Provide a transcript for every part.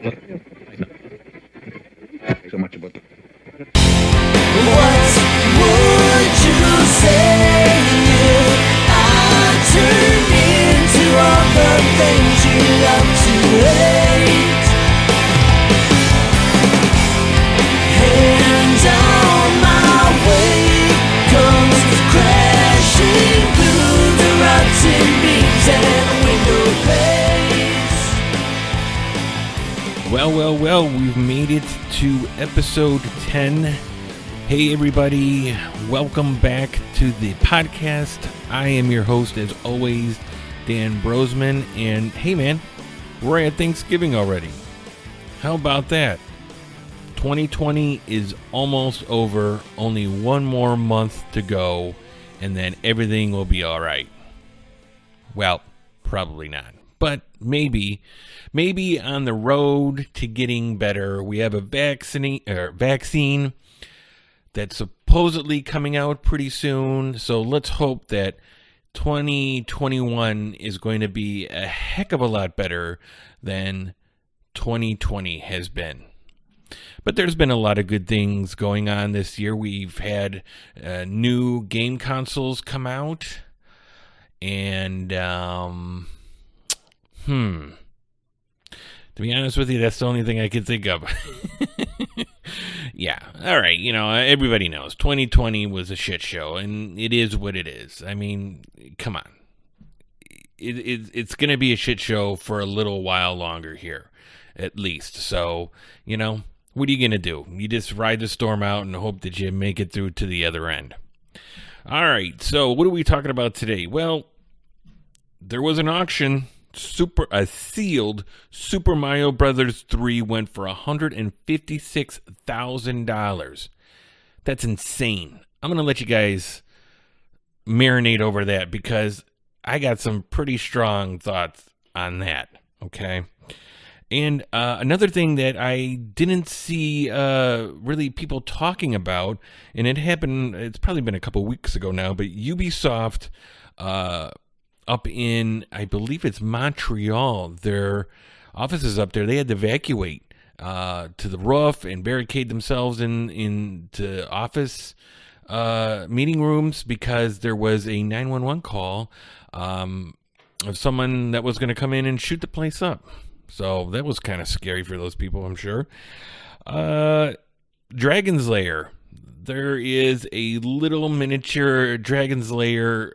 So much about the... What would you say if I turned into all the things you love to hate? And on my way comes crashing through the rotten beams and window panes. Well, we've made it to episode 10. Hey everybody, welcome back to the podcast. I am your host as always, Dan Brosman, and hey man, we're at Thanksgiving already. How about that? 2020 is almost over, only one more month to go, and then everything will be alright. Well, probably not. But maybe on the road to getting better. We have a vaccine that's supposedly coming out pretty soon. So let's hope that 2021 is going to be a heck of a lot better than 2020 has been. But there's been a lot of good things going on this year. We've had new game consoles come out. And, to be honest with you, that's the only thing I can think of. Yeah, all right, everybody knows 2020 was a shit show, and it is what it is. I mean, come on. It's going to be a shit show for a little while longer here, at least. So, what are you going to do? You just ride the storm out and hope that you make it through to the other end. All right, so what are we talking about today? Well, there was an auction. A sealed Super Mario Brothers 3 went for $156,000. That's insane. I'm going to let you guys marinate over that because I got some pretty strong thoughts on that, okay? And another thing that I didn't see really people talking about, and it's probably been a couple weeks ago now, but Ubisoft up in, I believe it's Montreal, their offices up there, they had to evacuate to the roof and barricade themselves into office meeting rooms because there was a 911 call of someone that was going to come in and shoot the place up. So that was kind of scary for those people, I'm sure. Dragon's Lair. There is a little miniature Dragon's Lair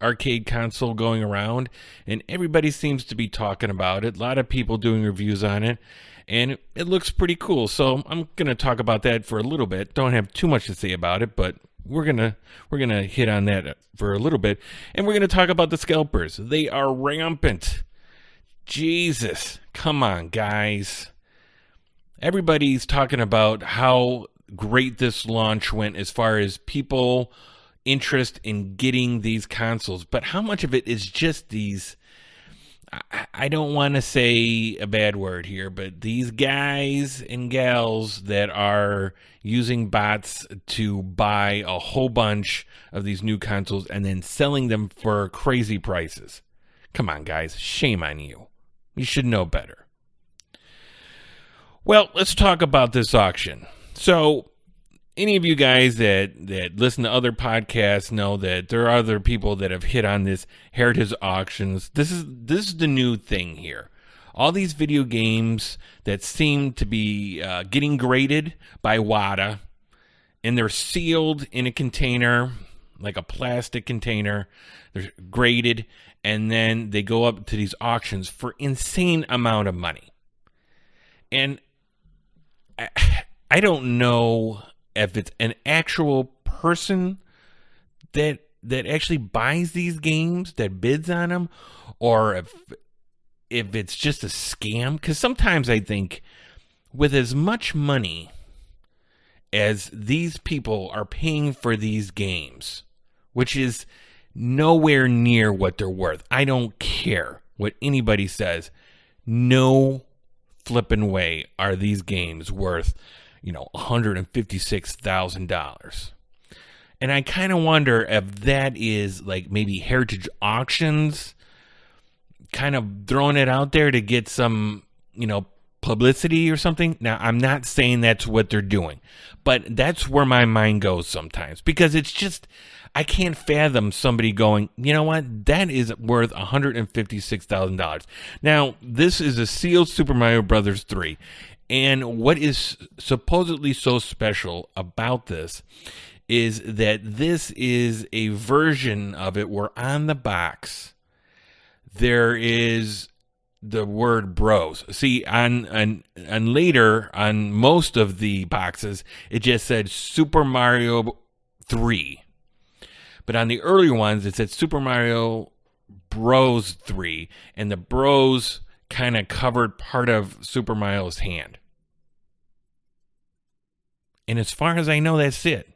arcade console going around, and everybody seems to be talking about it. A lot of people doing reviews on it, and it looks pretty cool. So I'm going to talk about that for a little bit. Don't have too much to say about it, but we're gonna hit on that for a little bit, and we're going to talk about the scalpers. They are rampant. Jesus, come on, guys. Everybody's talking about how great this launch went as far as people interest in getting these consoles, but how much of it is just these, I don't want to say a bad word here, but these guys and gals that are using bots to buy a whole bunch of these new consoles and then selling them for crazy prices. Come on, guys, shame on you. You should know better. Well, let's talk about this auction. So, any of you guys that listen to other podcasts know that there are other people that have hit on this heritage auctions. This is the new thing here. All these video games that seem to be getting graded by WADA, and they're sealed in a container, like a plastic container. They're graded, and then they go up to these auctions for insane amount of money. And I don't know if it's an actual person that actually buys these games, that bids on them, or if it's just a scam. Because sometimes I think with as much money as these people are paying for these games, which is nowhere near what they're worth. I don't care what anybody says. No flipping way are these games worth, $156,000. And I kind of wonder if that is like maybe heritage auctions kind of throwing it out there to get some, publicity or something. Now, I'm not saying that's what they're doing, but that's where my mind goes sometimes, because it's just, I can't fathom somebody going, you know what, that is worth $156,000. Now, this is a sealed Super Mario Brothers 3, and what is supposedly so special about this is that this is a version of it where on the box there is the word bros. See, on later, on most of the boxes, it just said Super Mario 3. But on the earlier ones, it said Super Mario Bros 3. And the bros kind of covered part of Super Mario's hand. And as far as I know, that's it.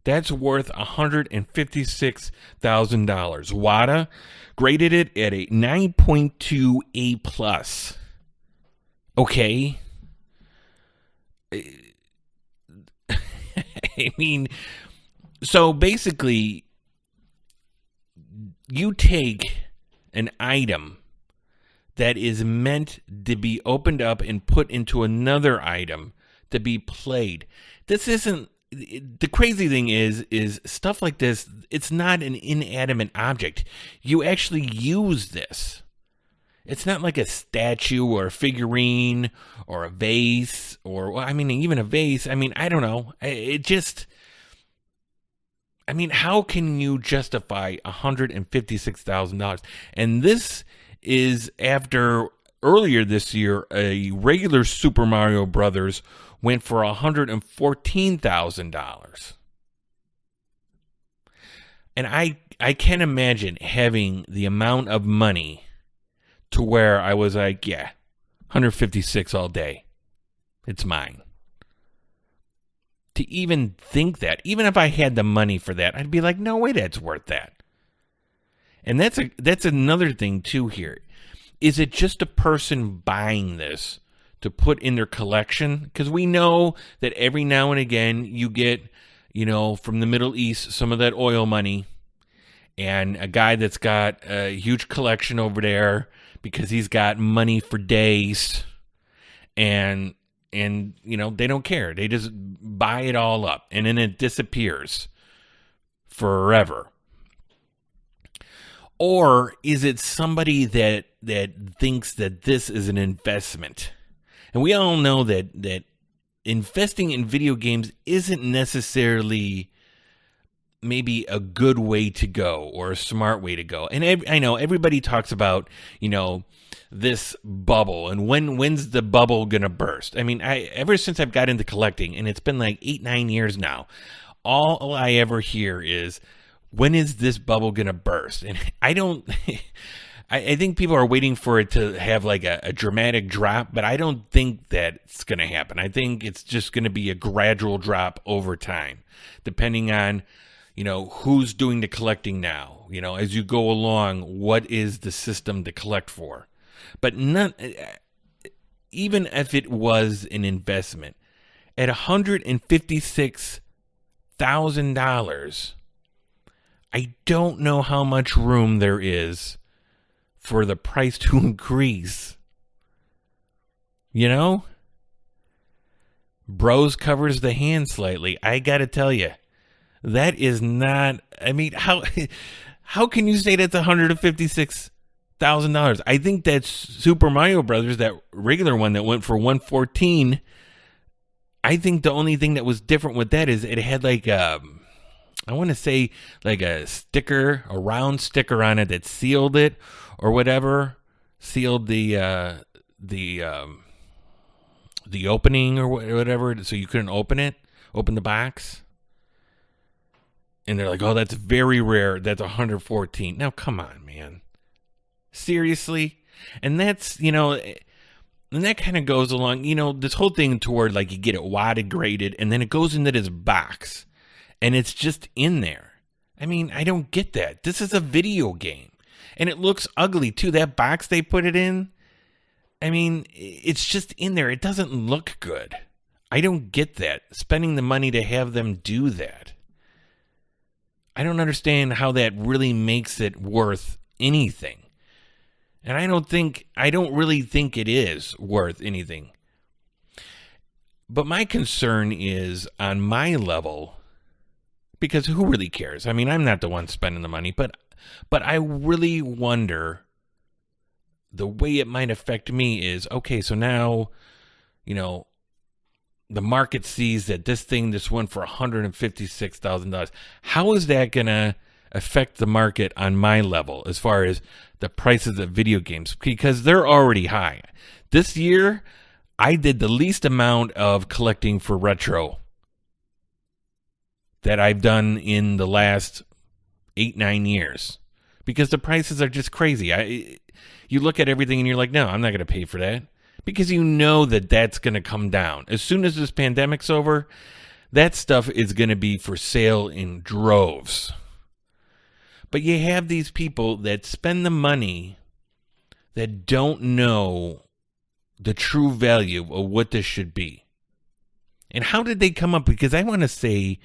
That's worth $156,000. WADA graded it at a 9.2 A+. Okay. I mean, so basically, you take an item that is meant to be opened up and put into another item to be played. This isn't, the crazy thing is stuff like this, it's not an inanimate object. You actually use this. It's not like a statue or a figurine or a vase or, well, I mean, even a vase. I mean, I don't know. It just, I mean, how can you justify $156,000? And this is after earlier this year, a regular Super Mario Brothers went for $114,000. And I can't imagine having the amount of money to where I was like, yeah, 156 all day. It's mine. To even think that, even if I had the money for that, I'd be like, no way, that's worth that. And that's another thing too here. Is it just a person buying this to put in their collection? Because we know that every now and again you get, from the Middle East, some of that oil money, and a guy that's got a huge collection over there because he's got money for days, and they don't care. They just buy it all up, and then it disappears forever. Or is it somebody that thinks that this is an investment? And we all know that investing in video games isn't necessarily maybe a good way to go or a smart way to go. And I know everybody talks about, this bubble and when's the bubble going to burst? I mean, ever since I've got into collecting, and it's been like 8-9 years now, all I ever hear is, when is this bubble going to burst? And I think people are waiting for it to have like a dramatic drop, but I don't think that's going to happen. I think it's just going to be a gradual drop over time, depending on, who's doing the collecting now. As you go along, what is the system to collect for? But even if it was an investment, at $156,000, I don't know how much room there is for the price to increase. Bros covers the hand slightly. I gotta tell you, that is not, I mean, how can you say that's $156,000? I think that's Super Mario Brothers, that regular one that went for $114. I think the only thing that was different with that is it had like I want to say like a sticker, a round sticker on it that sealed it or whatever, sealed the opening or whatever, so you couldn't open the box. And they're like, oh, that's very rare. That's $114. Now, come on, man. Seriously? And that's, and that kind of goes along, this whole thing toward like you get it wadded graded and then it goes into this box. And it's just in there. I mean, I don't get that. This is a video game. And it looks ugly, too. That box they put it in, I mean, it's just in there. It doesn't look good. I don't get that. Spending the money to have them do that. I don't understand how that really makes it worth anything. And I don't really think it is worth anything. But my concern is on my level, because who really cares? I mean, I'm not the one spending the money, but I really wonder the way it might affect me is, okay, so now, the market sees that this went for $156,000. How is that going to affect the market on my level as far as the prices of video games? Because they're already high. This year, I did the least amount of collecting for retro that I've done in the last 8-9 years, because the prices are just crazy. You look at everything and you're like, no, I'm not going to pay for that, because you know that that's going to come down. As soon as this pandemic's over, that stuff is going to be for sale in droves. But you have these people that spend the money that don't know the true value of what this should be. And how did they come up? Because I want to say,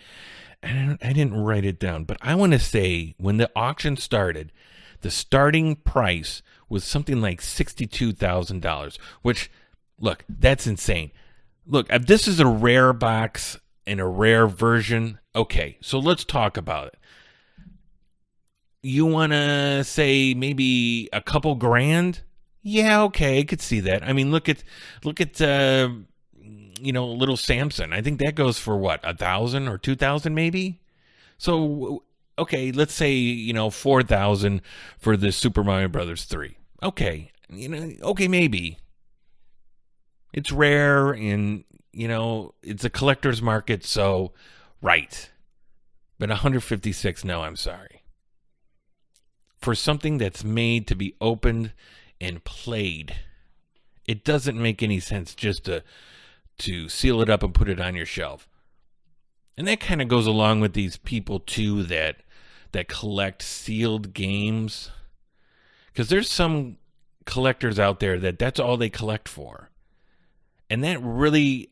I didn't write it down, but I want to say when the auction started, the starting price was something like $62,000, which, look, that's insane. Look, if this is a rare box and a rare version, okay, so let's talk about it. You want to say maybe a couple grand? Yeah, okay, I could see that. I mean, look at little Samson. I think that goes for what, 1,000 or 2,000 maybe? So, okay, let's say, 4,000 for the Super Mario Brothers 3. Okay, okay, maybe. It's rare and, it's a collector's market, so, right. But 156, no, I'm sorry. For something that's made to be opened and played, it doesn't make any sense just to seal it up and put it on your shelf. And that kind of goes along with these people too that collect sealed games, because there's some collectors out there that's all they collect for. And that really,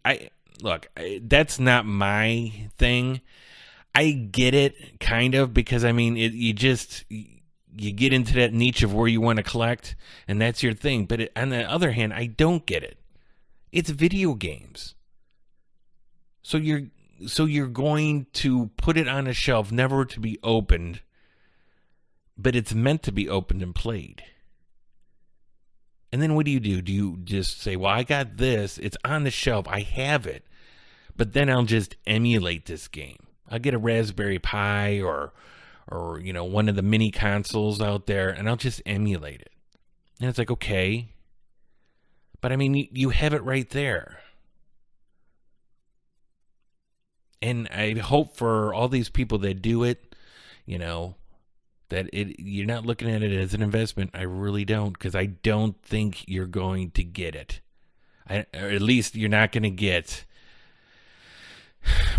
that's not my thing. I get it kind of, because I mean, you get into that niche of where you want to collect, and that's your thing. But on the other hand, I don't get it. It's video games. So you're going to put it on a shelf, never to be opened, but it's meant to be opened and played. And then what do? Do you just say, well, I got this, it's on the shelf, I have it, but then I'll just emulate this game. I'll get a Raspberry Pi or one of the mini consoles out there, and I'll just emulate it. And it's like, okay, but I mean, you have it right there. And I hope for all these people that do it, that you're not looking at it as an investment. I really don't, because I don't think you're going to get it. Or at least you're not going to get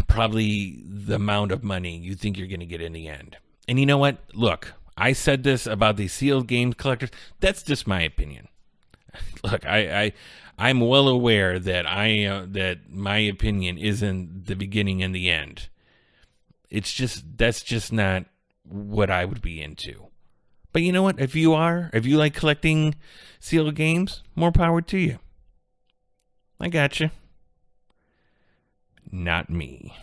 probably the amount of money you think you're going to get in the end. And you know what? Look, I said this about these sealed game collectors. That's just my opinion. Look, I'm well aware that that my opinion isn't the beginning and the end. That's just not what I would be into. But you know what? If you like collecting sealed games, more power to you. I got you. Not me.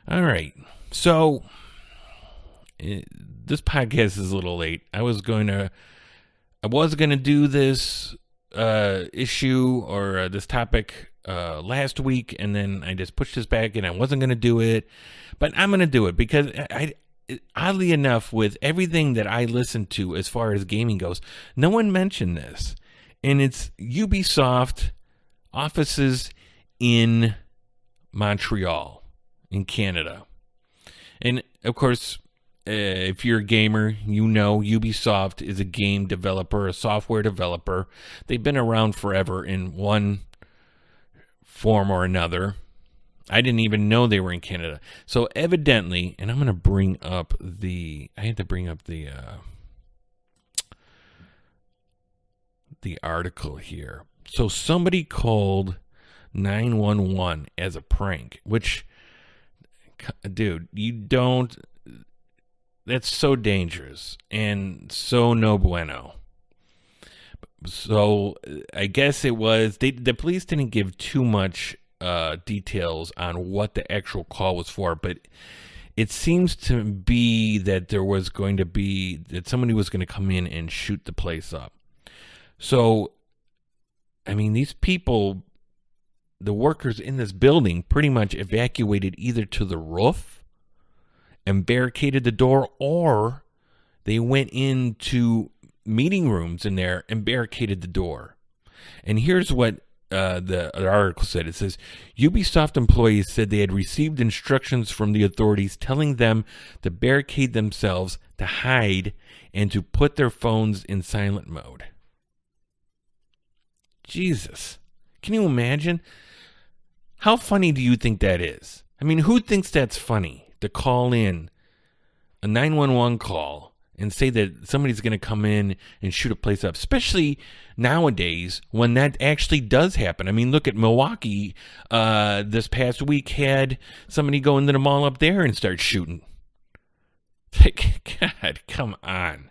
All right. So this podcast is a little late. I was going to do this issue or this topic last week, and then I just pushed this back, and I wasn't going to do it, but I'm going to do it because oddly enough, with everything that I listen to as far as gaming goes, no one mentioned this, and it's Ubisoft offices in Montreal, in Canada. And of course, if you're a gamer, you know Ubisoft is a game developer, a software developer. They've been around forever in one form or another. I didn't even know they were in Canada. So evidently, and I'm going to bring up the article here. So somebody called 911 as a prank, which, dude, that's so dangerous and so no bueno. So I guess it was the police didn't give too much details on what the actual call was for, but it seems to be that somebody was going to come in and shoot the place up. So, I mean, these people, the workers in this building, pretty much evacuated either to the roof and barricaded the door, or they went into meeting rooms in there and barricaded the door. And here's what the article said. It says, Ubisoft employees said they had received instructions from the authorities telling them to barricade themselves, to hide, and to put their phones in silent mode. Jesus. Can you imagine? How funny do you think that is? I mean, who thinks that's funny to call in a 911 call and say that somebody's going to come in and shoot a place up, especially nowadays when that actually does happen? I mean, look at Milwaukee. This past week had somebody go into the mall up there and start shooting. God, come on.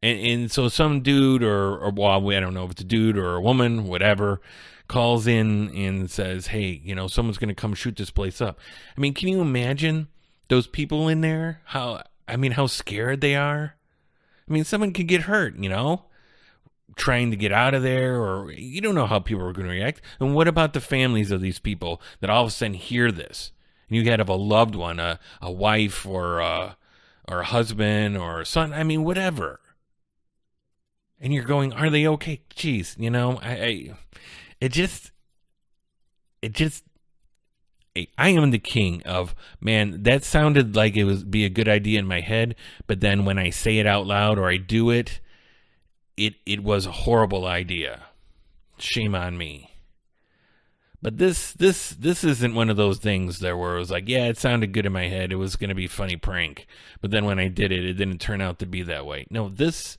And so some dude or well, I don't know if it's a dude or a woman, whatever, calls in and says, hey, someone's going to come shoot this place up. I mean, can you imagine those people in there? How scared they are? I mean, someone could get hurt, trying to get out of there, or you don't know how people are going to react. And what about the families of these people that all of a sudden hear this? And you have a loved one, a wife or a husband or a son, I mean, whatever. And you're going, are they okay? Jeez, I am the king of, man, that sounded like it would be a good idea in my head, but then when I say it out loud or I do it, it was a horrible idea. Shame on me. But this isn't one of those things there where it was like, yeah, it sounded good in my head. It was going to be a funny prank. But then when I did it, it didn't turn out to be that way. No, this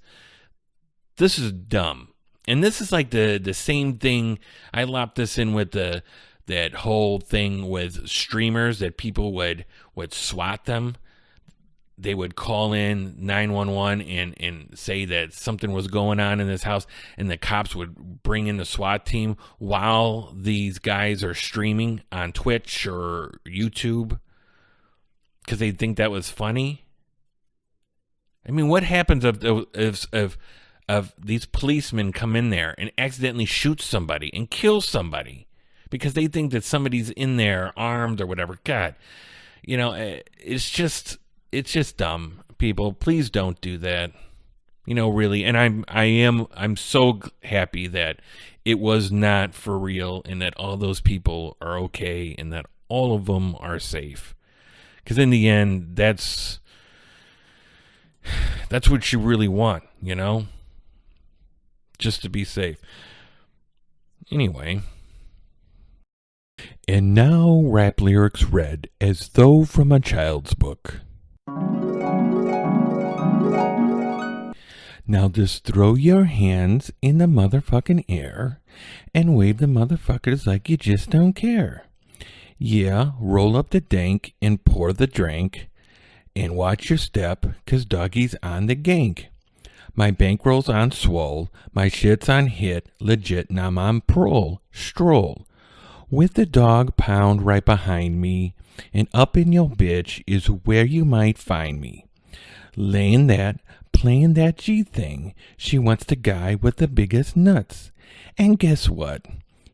is dumb. And this is like the same thing. I lopped this in with that whole thing with streamers, that people would swat them. They would call in 911 and say that something was going on in this house, and the cops would bring in the SWAT team while these guys are streaming on Twitch or YouTube because they think that was funny. I mean, what happens if these policemen come in there and accidentally shoot somebody and kill somebody because they think that somebody's in there armed or whatever? God, it's just dumb. People, please don't do that. Really. And I'm so happy that it was not for real and that all those people are okay and that all of them are safe. Because in the end, that's what you really want, just to be safe. Anyway. And now rap lyrics read as though from a child's book. Now just throw your hands in the motherfucking air and wave the motherfuckers like you just don't care. Yeah, roll up the dank and pour the drink and watch your step, 'cause doggy's on the gank. My bankroll's on swole, my shit's on hit, legit, now I'm on stroll. With the dog pound right behind me, and up in your bitch is where you might find me. Playing that G thing, she wants the guy with the biggest nuts. And guess what?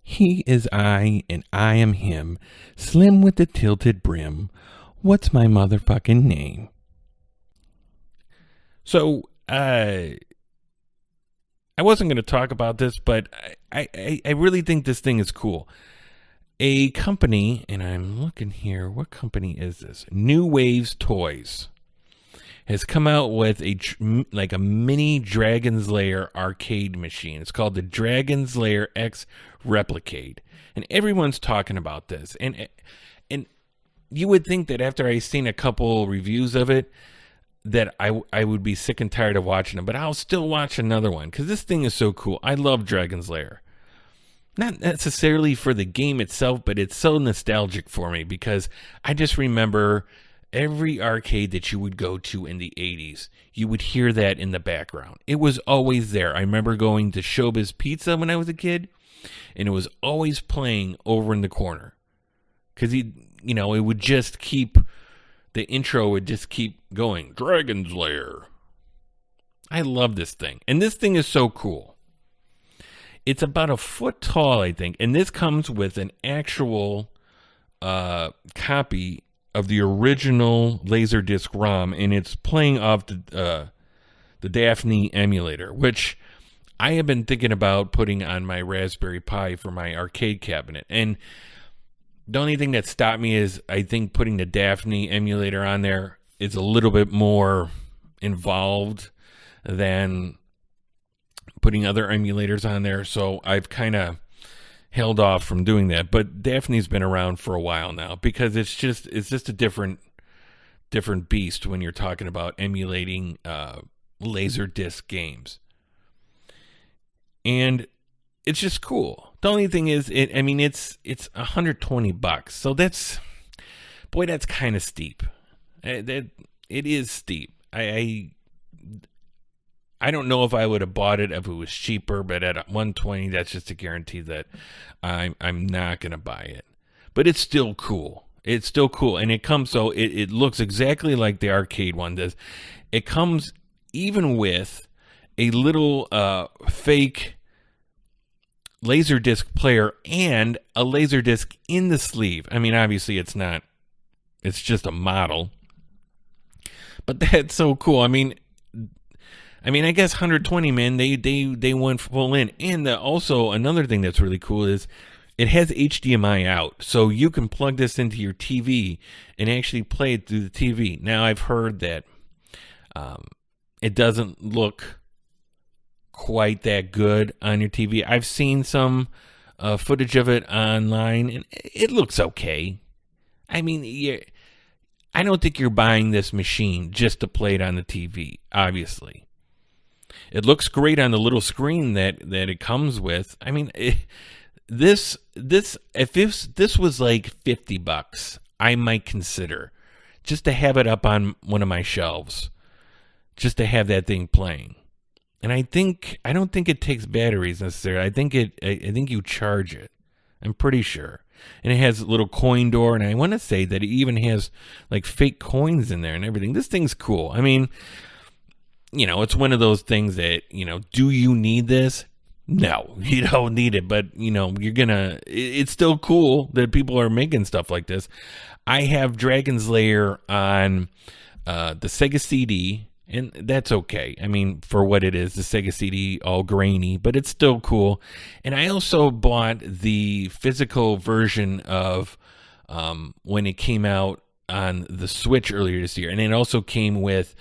He is I, and I am him, slim with the tilted brim. What's my motherfucking name? So, I wasn't going to talk about this, but I really think this thing is cool. A company, and I'm looking here, what company is this? New Waves Toys has come out with a mini Dragon's Lair arcade machine. It's called the Dragon's Lair X Replicade, and everyone's talking about this. And you would think that after I seen a couple reviews of it, that I would be sick and tired of watching them, but I'll still watch another one because this thing is so cool. I love Dragon's Lair. Not necessarily for the game itself, but it's so nostalgic for me because I just remember every arcade that you would go to in the 80s, you would hear that in the background. It was always there. I remember going to Showbiz Pizza when I was a kid, and it was always playing over in the corner. Because, it would just keep, the intro would just keep going. Dragon's Lair. I love this thing. And this thing is so cool. It's about a foot tall, I think. And this comes with an actual copy of the original Laserdisc ROM, and it's playing off the Daphne emulator, which I have been thinking about putting on my Raspberry Pi for my arcade cabinet. And the only thing that stopped me is I think putting the Daphne emulator on there is a little bit more involved than putting other emulators on there. So I've kind of held off from doing that. But Daphne's been around for a while now because it's just a different beast when you're talking about emulating Laserdisc games. And it's just cool. The only thing is, it's $120. So that's kind of steep. It is steep. I don't know if I would have bought it if it was cheaper, but at $120, that's just a guarantee that I'm not going to buy it. But it's still cool. It's still cool, and it comes so it looks exactly like the arcade one does. It comes even with a little fake Laserdisc player and a Laserdisc in the sleeve. I mean, obviously it's not, it's just a model, but that's so cool. I mean, I guess 120, man, they went full in. And also another thing that's really cool is it has HDMI out, so you can plug this into your TV and actually play it through the TV. Now, I've heard that it doesn't look quite that good on your TV. I've seen some footage of it online, and it looks okay. I mean, I don't think you're buying this machine just to play it on the TV, obviously. It looks great on the little screen that it comes with. I mean, if this was like $50, I might consider just to have it up on one of my shelves, just to have that thing playing. And I don't think it takes batteries necessarily. I think you charge it. I'm pretty sure. And it has a little coin door, and I want to say that it even has like fake coins in there and everything. This thing's cool. I mean, it's one of those things that, do you need this? No, you don't need it, but it's still cool that people are making stuff like this. I have Dragon's Lair on the Sega CD, and that's okay. I mean, for what it is, the Sega CD, all grainy, but it's still cool. And I also bought the physical version of when it came out on the Switch earlier this year. And it also came with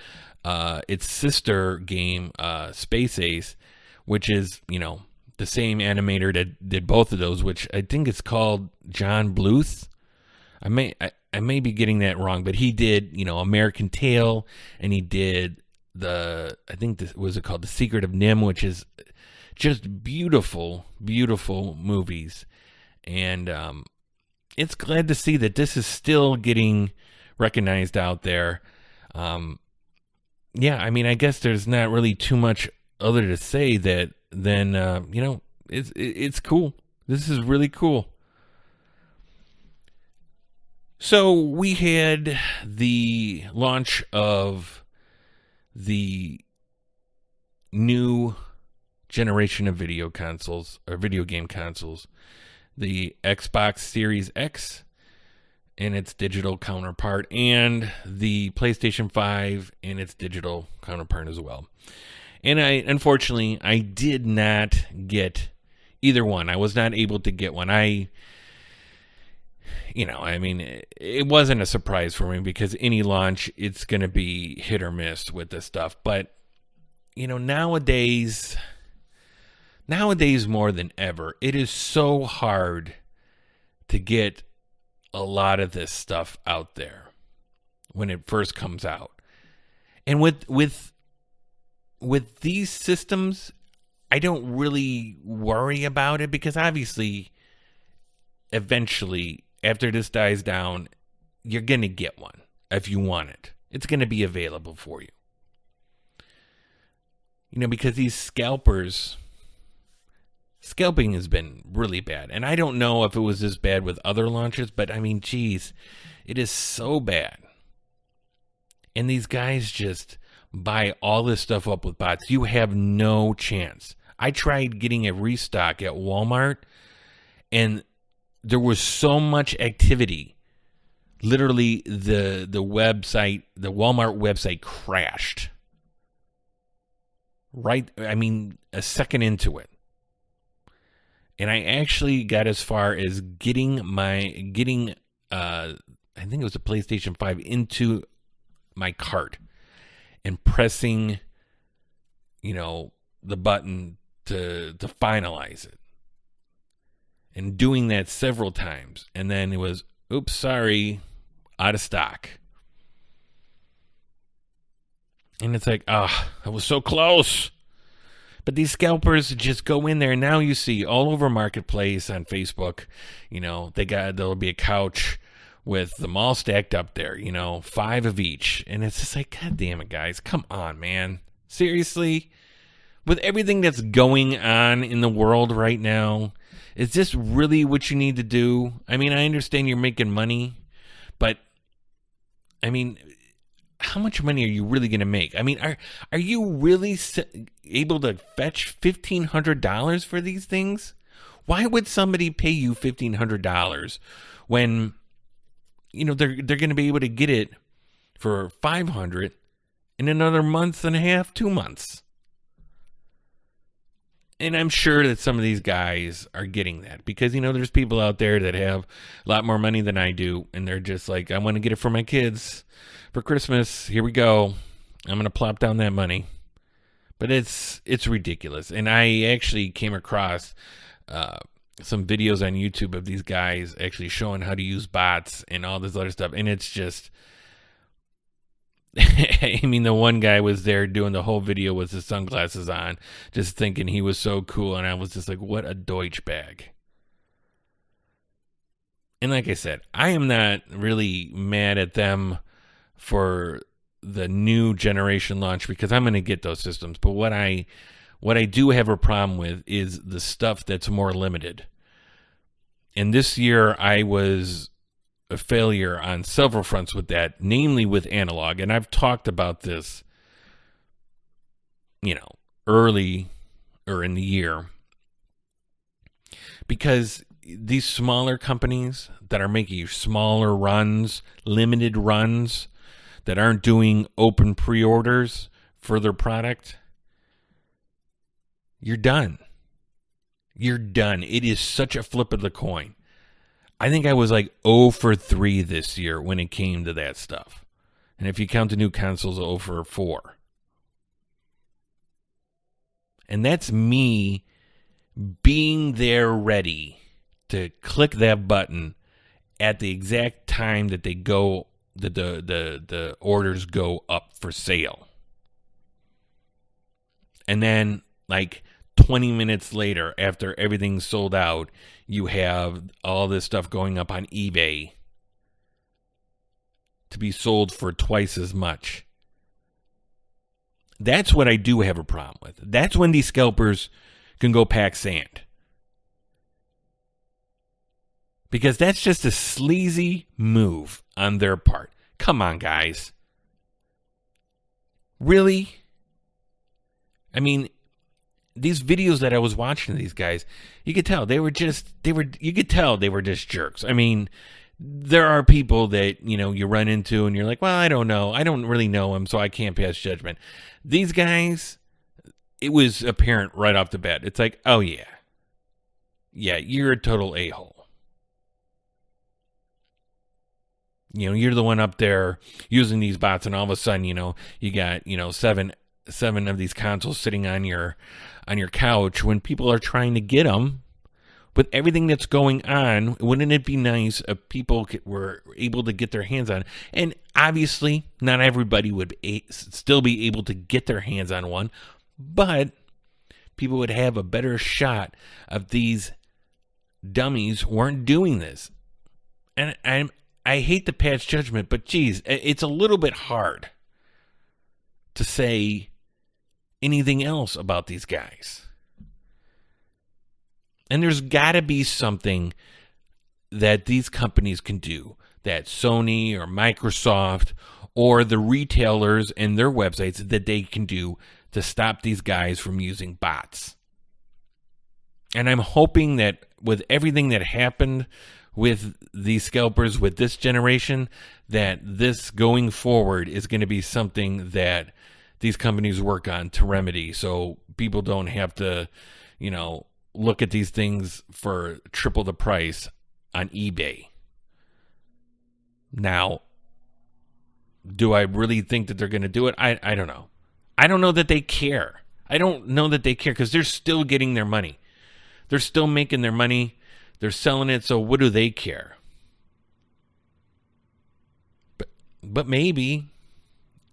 its sister game, Space Ace, which is, the same animator that did both of those, which I think it's called John Bluth. I may be getting that wrong, but he did, American Tail, and he did was it called The Secret of Nim, which is just beautiful, beautiful movies. And it's glad to see that this is still getting recognized out there. Yeah, I mean, I guess there's not really too much other to say than it's cool. This is really cool. So we had the launch of the new generation of video consoles, or video game consoles, the Xbox Series X and its digital counterpart, and the PlayStation 5 and its digital counterpart as well. And unfortunately, I did not get either one. I was not able to get one. It wasn't a surprise for me because any launch, it's going to be hit or miss with this stuff. But, nowadays more than ever, it is so hard to get a lot of this stuff out there when it first comes out. And with these systems, I don't really worry about it because obviously, eventually, after this dies down, you're going to get one if you want it. It's going to be available for you. You know, because these scalpers, scalping has been really bad. And I don't know if it was this bad with other launches, but I mean, geez, it is so bad. And these guys just buy all this stuff up with bots. You have no chance. I tried getting a restock at Walmart, and there was so much activity. Literally, the website, the Walmart website crashed. Right, I mean, a second into it. And I actually got as far as getting I think it was a PlayStation 5 into my cart and pressing, you know, the button to finalize it. And doing that several times. And then it was, oops, sorry, out of stock. And it's like, I was so close. But these scalpers just go in there. And now you see all over Marketplace on Facebook, you know, there'll be a couch with them all stacked up there, you know, 5 of each. And it's just like, God damn it, guys. Come on, man. Seriously? With everything that's going on in the world right now, is this really what you need to do? I mean, I understand you're making money, but I mean, how much money are you really going to make? I mean, are you really able to fetch $1,500 for these things? Why would somebody pay you $1,500 when, you know, they're going to be able to get it for $500 in another month and a half, 2 months? And I'm sure that some of these guys are getting that because, you know, there's people out there that have a lot more money than I do. And they're just like, I want to get it for my kids for Christmas. Here we go. I'm going to plop down that money. But it's ridiculous. And I actually came across some videos on YouTube of these guys actually showing how to use bots and all this other stuff. And it's just, I mean, the one guy was there doing the whole video with his sunglasses on, just thinking he was so cool. And I was just like, what a Deutsch bag. And like I said, I am not really mad at them for the new generation launch because I'm going to get those systems. But what I do have a problem with is the stuff that's more limited. And this year I was a failure on several fronts with that, namely with analog. And I've talked about this, you know, early or in the year, because these smaller companies that are making smaller runs, limited runs, that aren't doing open pre-orders for their product, you're done. You're done. It is such a flip of the coin. I think I was like 0 for 3 this year when it came to that stuff. And if you count the new consoles, 0 for 4. And that's me being there ready to click that button at the exact time that they go, the orders go up for sale. And then like 20 minutes later, after everything's sold out, you have all this stuff going up on eBay to be sold for twice as much. That's what I do have a problem with. That's when these scalpers can go pack sand. Because that's just a sleazy move on their part. Come on, guys. Really? I mean, these videos that I was watching of these guys, you could tell they were just jerks. I mean, there are people that, you know, you run into and you're like, well, I don't know. I don't really know them, so I can't pass judgment. These guys, it was apparent right off the bat. It's like, oh yeah. Yeah, you're a total a-hole. You know, you're the one up there using these bots, and all of a sudden, you know, you got, you know, seven of these consoles sitting on your couch when people are trying to get them. With everything that's going on, wouldn't it be nice if people were able to get their hands on it? And obviously, not everybody would still be able to get their hands on one, but people would have a better shot of these dummies weren't doing this. And I hate to pass judgment, but geez, it's a little bit hard to say anything else about these guys. And there's got to be something that these companies can do, that Sony or Microsoft or the retailers and their websites that they can do to stop these guys from using bots. And I'm hoping that with everything that happened with these scalpers with this generation, that this going forward is going to be something that these companies work on to remedy, so people don't have to, look at these things for triple the price on eBay. Now, do I really think that they're going to do it? I don't know. I don't know that they care. I don't know that they care because they're still getting their money. They're still making their money. They're selling it, so what do they care? But maybe,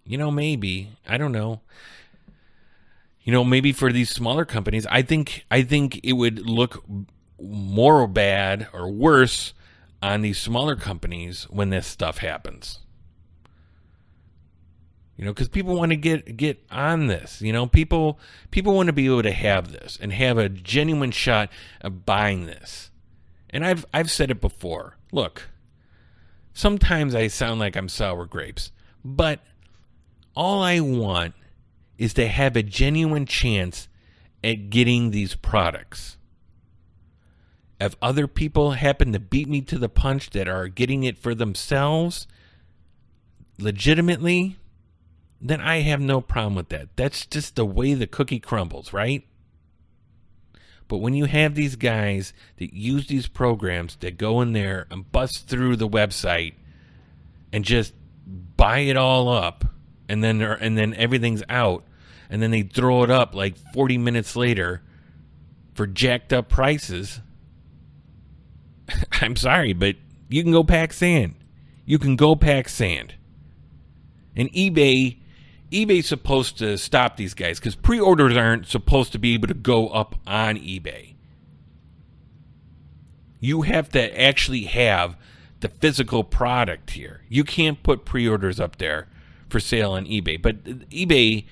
maybe, I don't know. Maybe for these smaller companies, I think it would look more bad or worse on these smaller companies when this stuff happens. Because people want to get on this. People want to be able to have this and have a genuine shot of buying this. And I've said it before. Look, sometimes I sound like I'm sour grapes, but all I want is to have a genuine chance at getting these products. If other people happen to beat me to the punch that are getting it for themselves legitimately, then I have no problem with that. That's just the way the cookie crumbles, right? But when you have these guys that use these programs that go in there and bust through the website and just buy it all up, and then everything's out, and then they throw it up like 40 minutes later for jacked up prices, I'm sorry, but you can go pack sand. You can go pack sand. And eBay's supposed to stop these guys because pre-orders aren't supposed to be able to go up on eBay. You have to actually have the physical product here. You can't put pre-orders up there for sale on eBay. But eBay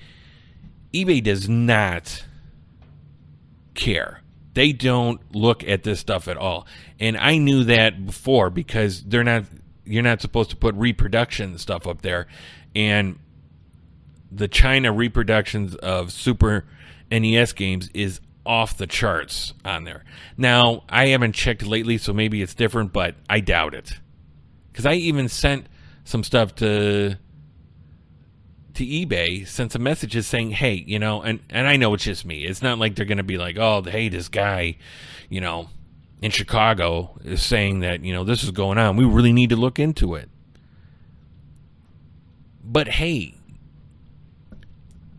does not care. They don't look at this stuff at all. And I knew that before because you're not supposed to put reproduction stuff up there. And the China reproductions of Super NES games is off the charts on there. Now, I haven't checked lately, so maybe it's different, but I doubt it. Because I even sent some stuff to eBay, sent some messages saying, hey, and I know it's just me. It's not like they're going to be like, oh, hey, this guy, in Chicago is saying that, this is going on. We really need to look into it. But hey,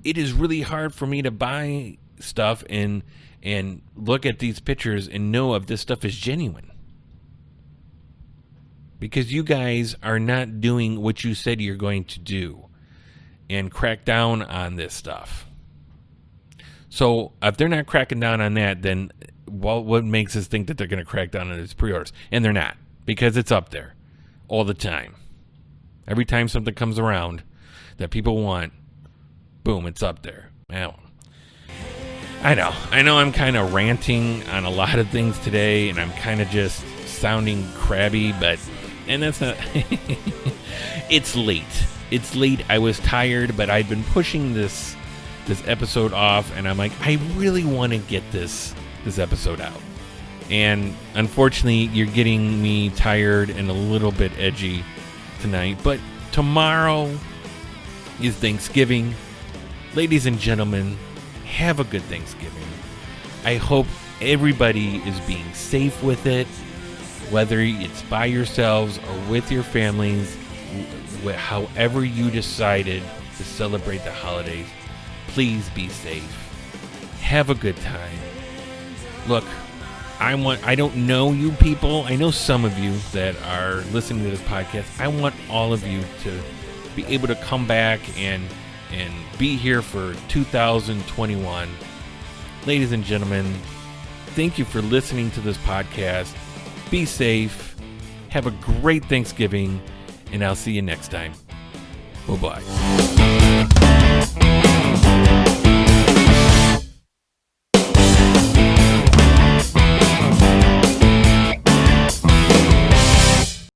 it is really hard for me to buy stuff and look at these pictures and know if this stuff is genuine. Because you guys are not doing what you said you're going to do and crack down on this stuff. So if they're not cracking down on that, then what makes us think that they're going to crack down on these pre-orders? And they're not, because it's up there all the time. Every time something comes around that people want, boom, it's up there. Now, I know I'm kind of ranting on a lot of things today, and I'm kind of just sounding crabby, and that's not, it's late. It's late. I was tired, but I'd been pushing this episode off, and I'm like, I really want to get this episode out. And unfortunately, you're getting me tired and a little bit edgy tonight, but tomorrow is Thanksgiving. Ladies and gentlemen, have a good Thanksgiving. I hope everybody is being safe with it, whether it's by yourselves or with your families, however you decided to celebrate the holidays. Please be safe. Have a good time. Look, I don't know you people. I know some of you that are listening to this podcast. I want all of you to be able to come back and be here for 2021. Ladies and gentlemen, thank you for listening to this podcast. Be safe. Have a great Thanksgiving, and I'll see you next time. Bye-bye.